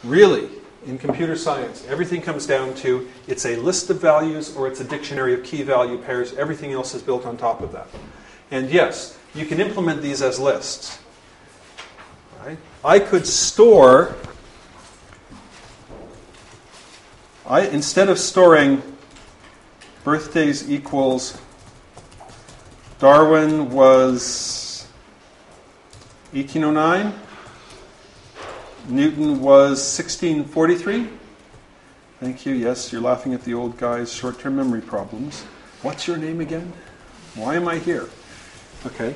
Really, in computer science, everything comes down to it's a list of values or it's a dictionary of key value pairs. Everything else is built on top of that. And yes, you can implement these as lists. Right? I could store, instead of storing birthdays equals Darwin was 1809, Newton was 1643. Thank you. Yes, you're laughing at the old guy's short-term memory problems. What's your name again? Why am I here? Okay.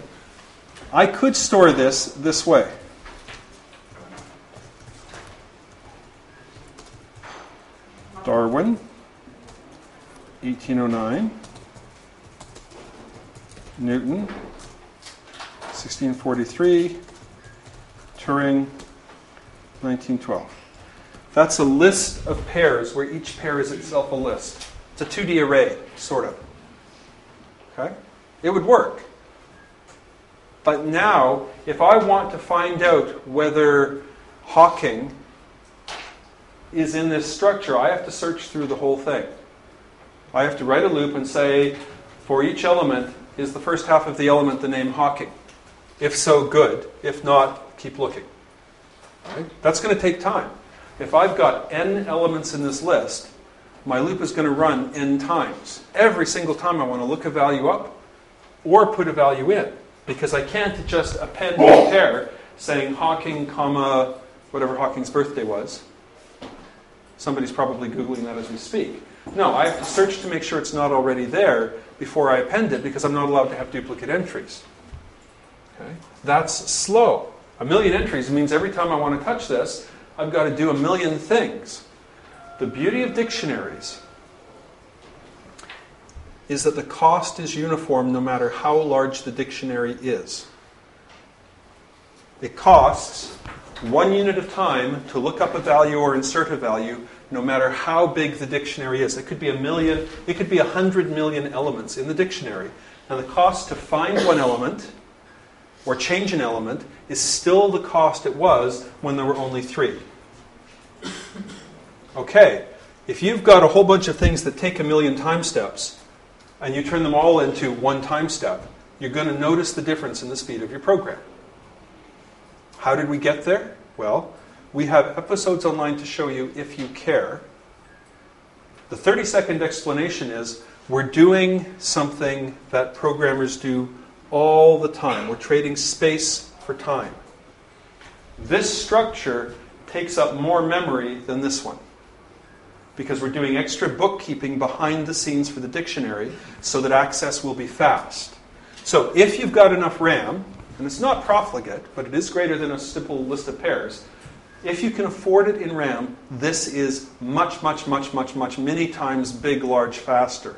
I could store this way. Darwin, 1809. Newton, 1643. Turing, 1912. That's a list of pairs where each pair is itself a list. It's a 2D array, sort of. Okay? It would work. But now, if I want to find out whether Hawking is in this structure, I have to search through the whole thing. I have to write a loop and say, for each element, is the first half of the element the name Hawking? If so, good. If not, keep looking. Right? That's going to take time. If I've got n elements in this list, my loop is going to run n times. Every single time I want to look a value up or put a value in. Because I can't just append a pair saying Hawking, comma, whatever Hawking's birthday was. Somebody's probably Googling that as we speak. No, I have to search to make sure it's not already there before I append it because I'm not allowed to have duplicate entries. Okay? That's slow. 1,000,000 entries means every time I want to touch this, I've got to do 1,000,000 things. The beauty of dictionaries is that the cost is uniform no matter how large the dictionary is. It costs 1 unit of time to look up a value or insert a value, no matter how big the dictionary is. It could be 1,000,000, it could be 100 million elements in the dictionary. And the cost to find one element or change an element is still the cost it was when there were only 3. Okay, if you've got a whole bunch of things that take 1,000,000 time steps, and you turn them all into one time step, you're going to notice the difference in the speed of your program. How did we get there? Well, we have episodes online to show you if you care. The 30-second explanation is we're doing something that programmers do all the time. We're trading space for time. This structure takes up more memory than this one, because we're doing extra bookkeeping behind the scenes for the dictionary so that access will be fast. So if you've got enough RAM, and it's not profligate, but it is greater than a simple list of pairs, if you can afford it in RAM, this is much, many times big, large, faster.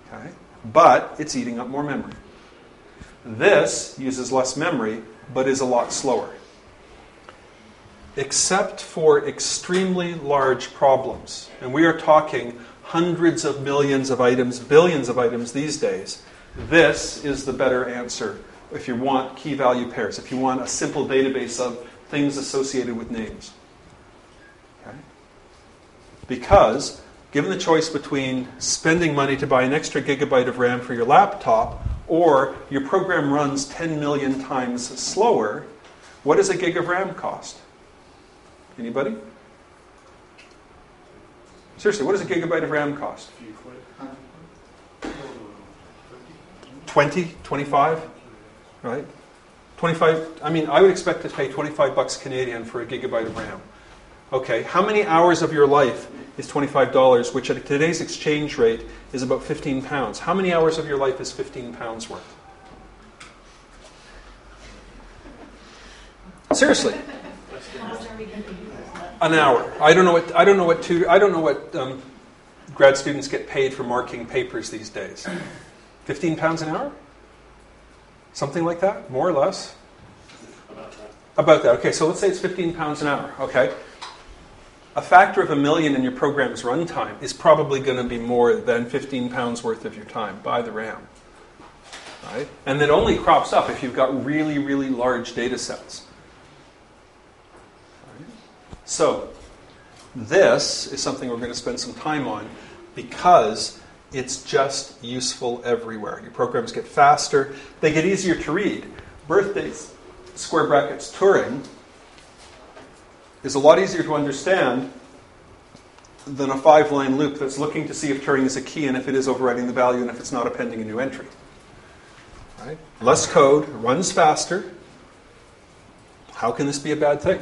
Okay? But it's eating up more memory. This uses less memory, but is a lot slower. Except for extremely large problems. And we are talking hundreds of millions of items, billions of items these days. This is the better answer if you want key value pairs, if you want a simple database of things associated with names. Okay? Because, given the choice between spending money to buy an extra gigabyte of RAM for your laptop, or your program runs 10 million times slower, what does a gig of RAM cost? Anybody? Seriously, what does a gigabyte of RAM cost? 20, 25, right? 25, I mean, I would expect to pay 25 bucks Canadian for a gigabyte of RAM. Okay, how many hours of your life is $25, which at today's exchange rate is about 15 pounds? How many hours of your life is 15 pounds worth? Seriously. An hour. I don't know what grad students get paid for marking papers these days. 15 pounds an hour? Something like that? More or less? About that. Okay, so let's say it's 15 pounds an hour. Okay. A factor of 1,000,000 in your program's runtime is probably going to be more than 15 pounds worth of your time by the RAM. Right? And that only crops up if you've got really, really large data sets. So, this is something we're going to spend some time on because it's just useful everywhere. Your programs get faster. They get easier to read. Birthdays, square brackets, Turing is a lot easier to understand than a 5-line loop that's looking to see if Turing is a key and if it is overwriting the value and if it's not appending a new entry. Right? Less code, runs faster. How can this be a bad thing?